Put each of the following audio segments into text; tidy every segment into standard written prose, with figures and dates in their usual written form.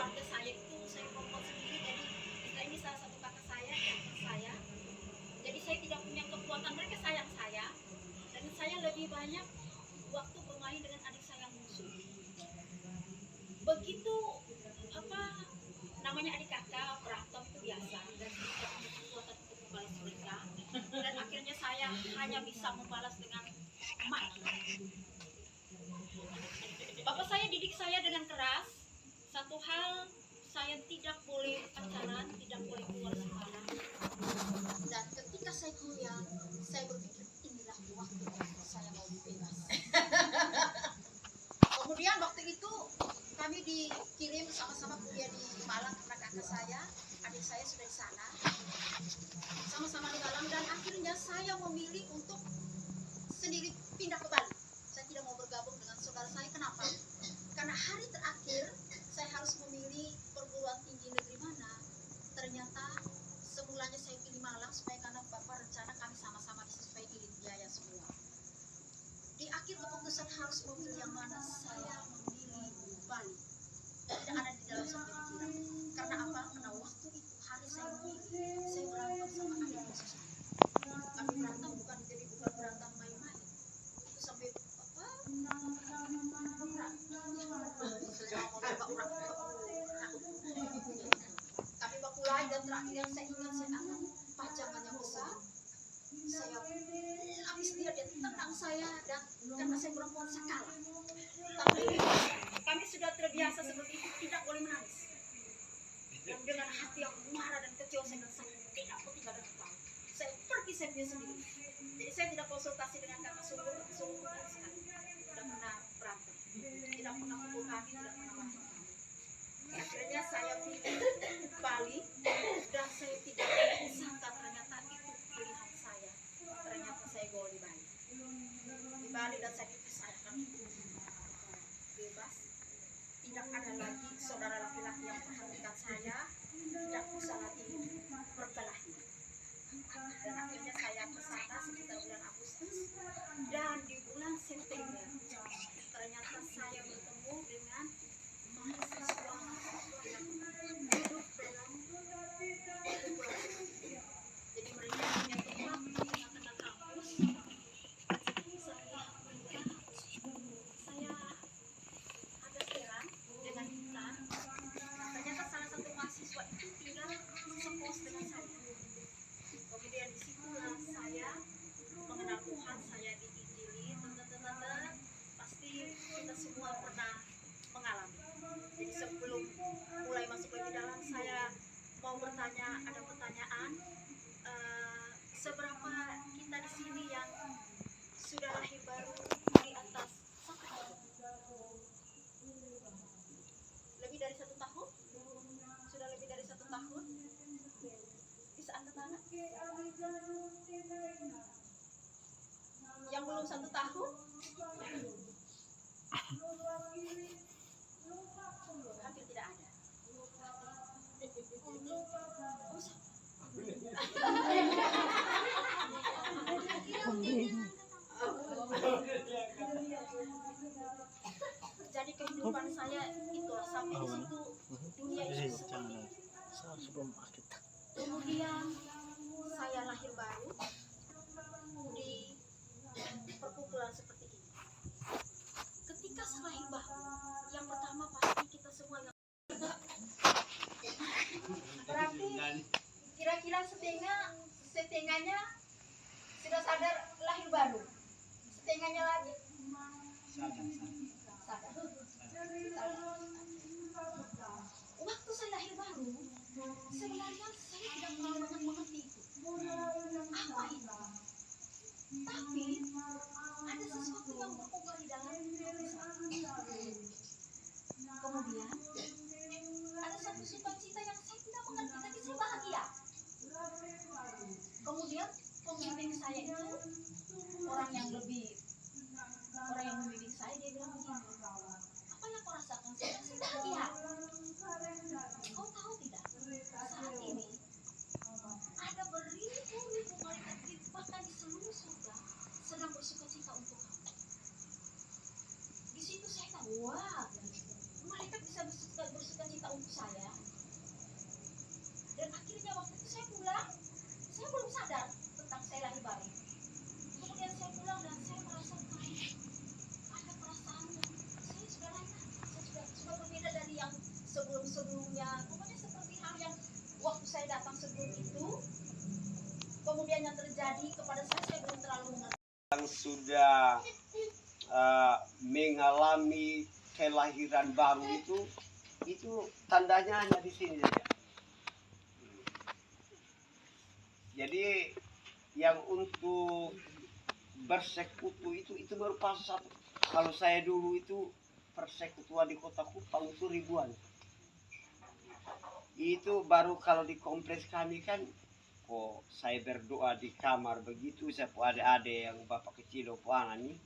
keluarga saya itu saya perempuan sendiri, jadi ini salah satu kakak saya, kakak saya. Jadi saya tidak punya kekuatan, mereka sayang saya, dan saya lebih banyak waktu bermain dengan adik saya yang bungsu. Begitu apa namanya, adik kakak berantem itu biasa, dan saya tidak punya kekuatan untuk membalas mereka, dan akhirnya saya hanya bisa membalas dengan maki. Bapak saya didik saya dengan keras. Satu hal, saya tidak boleh pacaran, tidak boleh keluar sekolah. Dan ketika saya kuliah, saya berpikir inilah waktu saya mau bebas. Kemudian waktu itu kami dikirim sama-sama kuliah di Malang karena kakak saya, adik saya sudah di sana. Sama-sama di Malang, dan akhirnya saya memilih untuk sendiri pindah ke Bali. Saya tidak mau bergabung dengan saudara saya. Kenapa? Karena hari terakhir saya harus memilih perguruan tinggi negeri mana. Ternyata semulanya saya pilih Malang supaya karena bapak rencana kami sama-sama disesuaikan biaya semua. Di akhir keputusan harus memilih yang mana, saya memilih Bali. Tidak ada di dalam saya pikiran. Karena apa? Karena waktu itu hari saya memilih, saya berantem sama adik khusus saya. Kami berantem bukan berantem main-main. Itu sampai apa? Kami bakulai, dan terakhir yang saya ingat, saya akan pajangannya besar. Saya habis dia tendang saya, dan karena saya perempuan saya kalah. Tapi kami sudah terbiasa seperti itu, tidak boleh menangis. Dan dengan hati yang marah dan kecewa, saya tidak datang. Saya pergi saya sendiri. Jadi saya tidak konsultasi dengan kakak sulung bukan sekali. Tidak pernah berantem, tidak pernah pukul kami, tidak pernah berantem. Akhirnya saya pilih Bali, dan saya tidak sangka ternyata itu pilihan saya. Ternyata saya goal di Bali. Di Bali, dan saya akan bebas. Tidak ada lagi saudara laki-laki yang memperhatikan saya. Tidak usah lagi berkelahi. Dan akhirnya saya ke sana sekitar bulan Agustus, dan di bulan September ternyata saya bertemu dengan mahasiswa yang duduk dalam kumpulan. Jadi mereka punya tempat di tengah-tengah kampus. Saya agak heran dengan Intan. Ternyata salah satu mahasiswa itu tinggal sekos dengan saya. Kemudian disitulah saya mengenal Tuhan, saya diinjili, pasti kita semua pernah mengalami. Jadi sebelum mulai masuk lebih dalam, saya mau bertanya, ada pertanyaan, seberapa kita di sini yang sudah lahir baru di atas 1 tahun? Lebih dari 1 tahun? Sudah lebih dari 1 tahun? Bisa angkat tangan? Yang belum 1 tahun? Hampir tidak ada. Jadi kehidupan saya itulah sampai di situ, dunia itu seperti itu. Kemudian saya lahir baru di perkumpulan seperti ini. Ketika saya lahir baru, yang pertama pasti kita semua yang berarti kira-kira setengahnya sudah sadar lahir baru, setengahnya lagi sadar. Waktu saya lahir baru, sebenarnya saya tidak terlalu mengerti itu apa itu, tapi ada sesuatu yang berkobar di dalam hati saya. Kemudian ada satu sukacita yang saya tidak mengerti, tapi saya bahagia. Kemudian pembimbing saya itu orang yang membimbing saya, dia bilang begini, apa yang kau rasakan? Saya ya pokoknya seperti hal yang waktu saya datang sebelum itu, kemudian yang terjadi kepada saya belum terlalu mengerti. Yang sudah mengalami kelahiran baru itu tandanya hanya di sini saja. Jadi yang untuk bersekutu itu merupakan satu. Kalau saya dulu itu persekutuan di kota Kupang itu ribuan. Itu baru kalau di kompleks kami kan, kok saya berdoa di kamar begitu, saya pu adik-adik yang bapak kecil dong anak nih,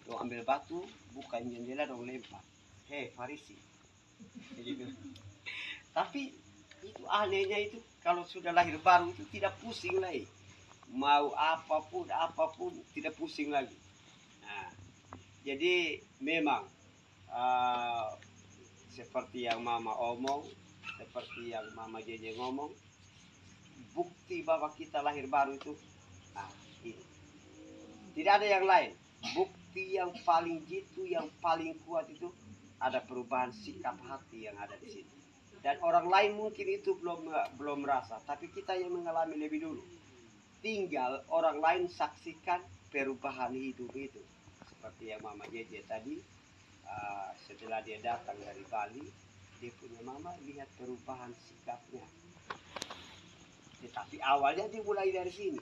dong ambil batu, bukan jendela dong lempar. Hei Farisi. Gitu. Tapi itu anehnya itu kalau sudah lahir baru itu tidak pusing lagi. Mau apapun tidak pusing lagi. Nah, jadi memang seperti yang Mama omong, seperti yang Mama Jeje ngomong, bukti bahwa kita lahir baru itu, ini. Tidak ada yang lain. Bukti yang paling jitu, yang paling kuat itu ada perubahan sikap hati yang ada di sini. Dan orang lain mungkin itu belum merasa, tapi kita yang mengalami lebih dulu. Tinggal orang lain saksikan perubahan hidup itu. Seperti yang Mama Jeje tadi, setelah dia datang dari Bali, dia punya mama lihat perubahan sikapnya. Tetapi awalnya dia mulai dari sini.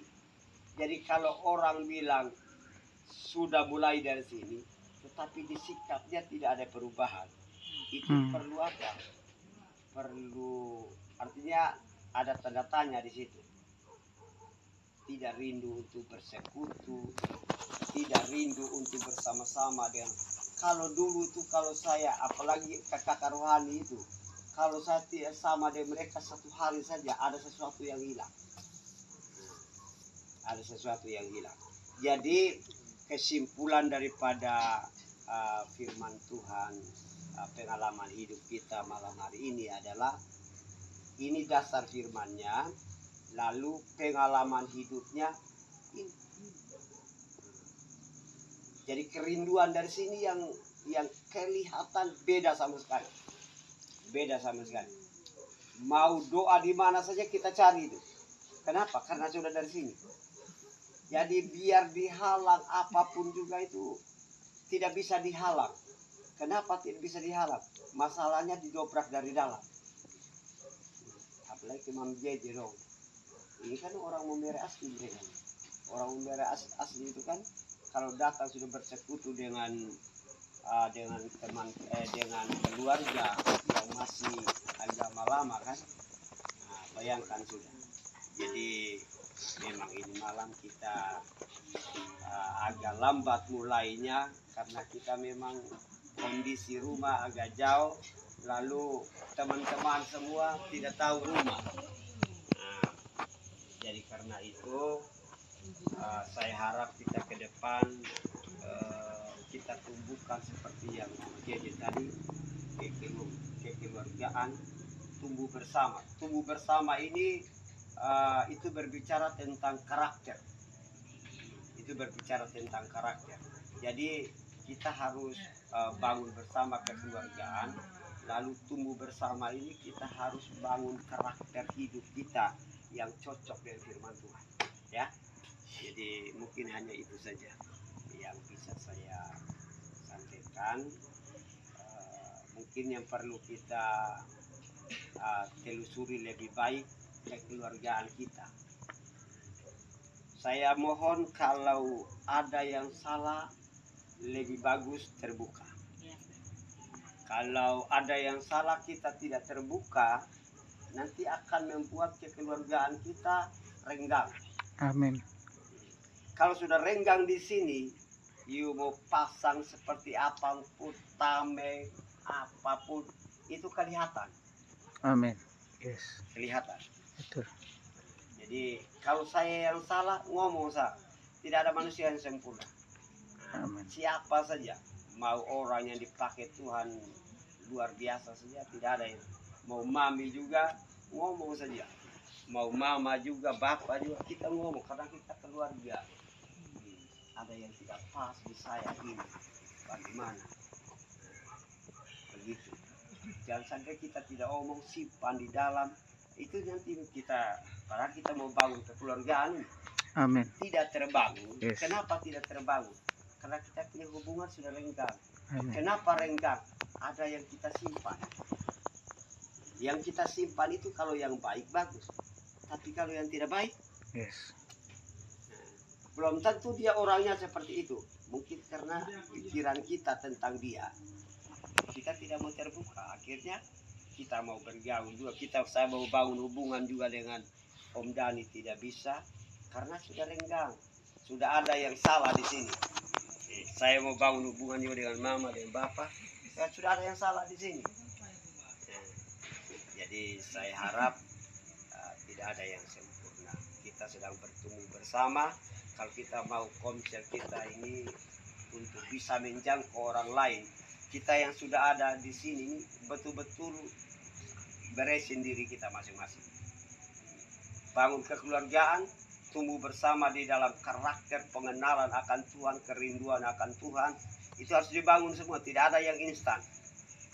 Jadi kalau orang bilang sudah mulai dari sini, tetapi di sikapnya tidak ada perubahan, itu perlu apa? Perlu, artinya ada tanda tanya di situ. Tidak rindu untuk bersekutu, tidak rindu untuk bersama-sama dengan. Kalau dulu itu kalau saya, apalagi kakak rohani itu, kalau saya tidak sama dengan mereka satu hari saja, ada sesuatu yang hilang. Ada sesuatu yang hilang. Jadi kesimpulan daripada firman Tuhan, pengalaman hidup kita malam hari ini adalah, ini dasar firmannya, lalu pengalaman hidupnya ini. Jadi kerinduan dari sini yang kelihatan beda sama sekali. Beda sama sekali. Mau doa di mana saja kita cari itu. Kenapa? Karena sudah dari sini. Jadi biar dihalang apapun juga itu tidak bisa dihalang. Kenapa tidak bisa dihalang? Masalahnya didobrak dari dalam. Apalagi Imam Jeje dong. Ini kan orang Mumbere asli mereka. Orang Mumbere asli itu kan kalau datang sudah bersekutu dengan teman dengan keluarga yang masih agama lama kan, bayangkan sudah. Jadi memang ini malam kita agak lambat mulainya karena kita memang kondisi rumah agak jauh, lalu teman-teman semua tidak tahu rumah. Jadi karena itu saya harap kita ke depan kita tumbuhkan seperti yang Jeje tadi, kekeluargaan, tumbuh bersama. Tumbuh bersama ini itu berbicara tentang karakter. Itu berbicara tentang karakter. Jadi kita harus bangun bersama kekeluargaan, lalu tumbuh bersama ini kita harus bangun karakter hidup kita yang cocok dengan firman Tuhan. Ya. Jadi mungkin hanya itu saja yang bisa saya sampaikan. Mungkin yang perlu kita telusuri lebih baik kekeluargaan kita. Saya mohon kalau ada yang salah lebih bagus terbuka. Kalau ada yang salah kita tidak terbuka, nanti akan membuat kekeluargaan kita renggang. Amin. Kalau sudah renggang di sini, you mau pasang seperti apapun, tameng, apapun, itu kelihatan. Amin. Yes. Kelihatan. Betul. Jadi kalau saya yang salah, ngomong sah. Tidak ada manusia yang sempurna. Amin. Siapa saja, mau orang yang dipakai Tuhan luar biasa saja, tidak ada yang. Mau mami juga, ngomong saja. Mau mama juga, bapak juga, kita ngomong karena kita keluarga. Ada yang tidak pas di saya ini, bagaimana? Begitu. jangan sampai kita tidak omong, simpan di dalam. Itu nanti kita, padahal kita mau bangun kekeluargaan ini, Amin. tidak terbangun. Yes. Kenapa tidak terbangun? Karena kita punya hubungan sudah renggang. Amin. Kenapa renggang? Ada yang kita simpan. Yang kita simpan itu kalau yang baik bagus, tapi kalau yang tidak baik, Yes. belum tentu dia orangnya seperti itu. Mungkin karena pikiran kita tentang dia, kita tidak mau terbuka. Akhirnya kita mau bergaul juga. Saya mau bangun hubungan juga dengan Om Dani, tidak bisa karena sudah renggang. Sudah ada yang salah di sini. Saya mau bangun hubungan juga dengan Mama dan Bapak, sudah ada yang salah di sini. Jadi saya harap tidak ada yang sempurna. Kita sedang bertumbuh bersama. Kalau kita mau konsep kita ini untuk bisa menjangkau orang lain, kita yang sudah ada di sini betul-betul beresin diri kita masing-masing. Bangun kekeluargaan, tumbuh bersama di dalam karakter pengenalan akan Tuhan, kerinduan akan Tuhan. Itu harus dibangun semua, tidak ada yang instan.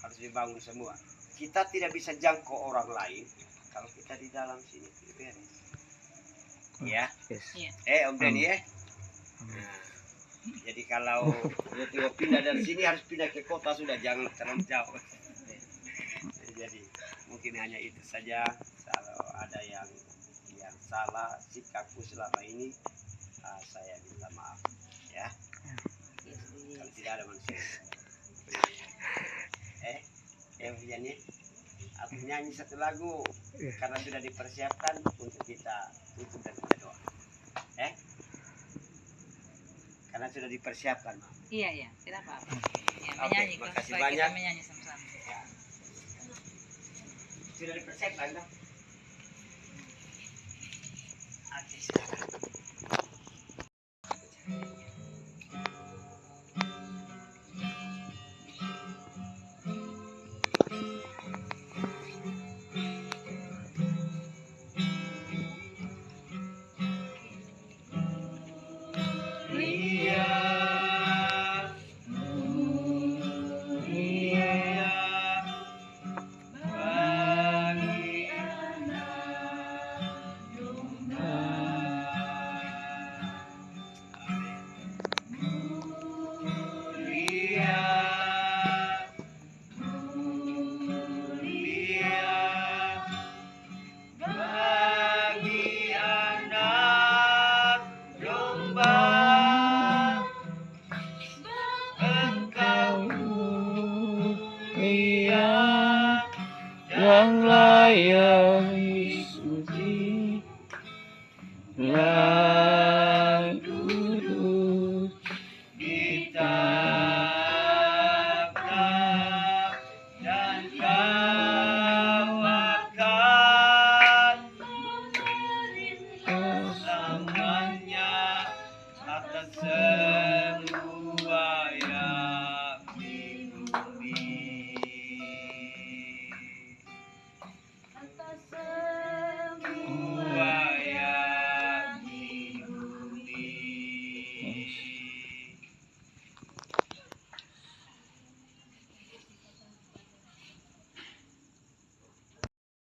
Harus dibangun semua. Kita tidak bisa jangkau orang lain kalau kita di dalam sini tidak beres. Ya. Yes. Om Denny ya. Nah, jadi kalau tiba-tiba pindah dari sini harus pindah ke kota sudah, jangan terlalu jauh. Jadi mungkin hanya itu saja. Kalau ada yang salah sikapku selama ini, saya minta maaf ya. Kalau tidak ada manusia. Hujan ya. Aku nyanyi satu lagu karena sudah dipersiapkan untuk kita tutup dan kita doa. Karena sudah dipersiapkan. Iya, tidak apa-apa. Ya, Oke, menyanyi, makasih supaya banyak. kita menyanyi sama-sama. Ya. Sudah dipersiapkan dong. Oke, silakan. Yang layak